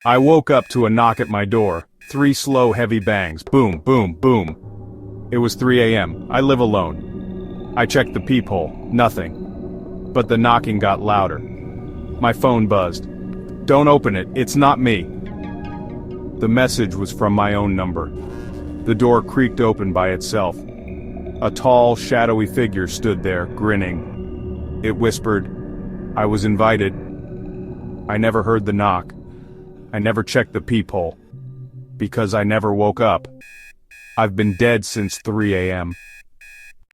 I woke up to a knock at my door. 3 slow, heavy bangs. Boom, boom, boom. It was 3 a.m. I live alone. I checked the peephole. Nothing. But the knocking got louder. My phone buzzed. "Don't open it, it's not me." The message was from my own number. The door creaked open by itself. A tall, shadowy figure stood there, grinning. It whispered, "I was invited." I never heard the knock. I never checked the peephole. Because I never woke up. I've been dead since 3 a.m.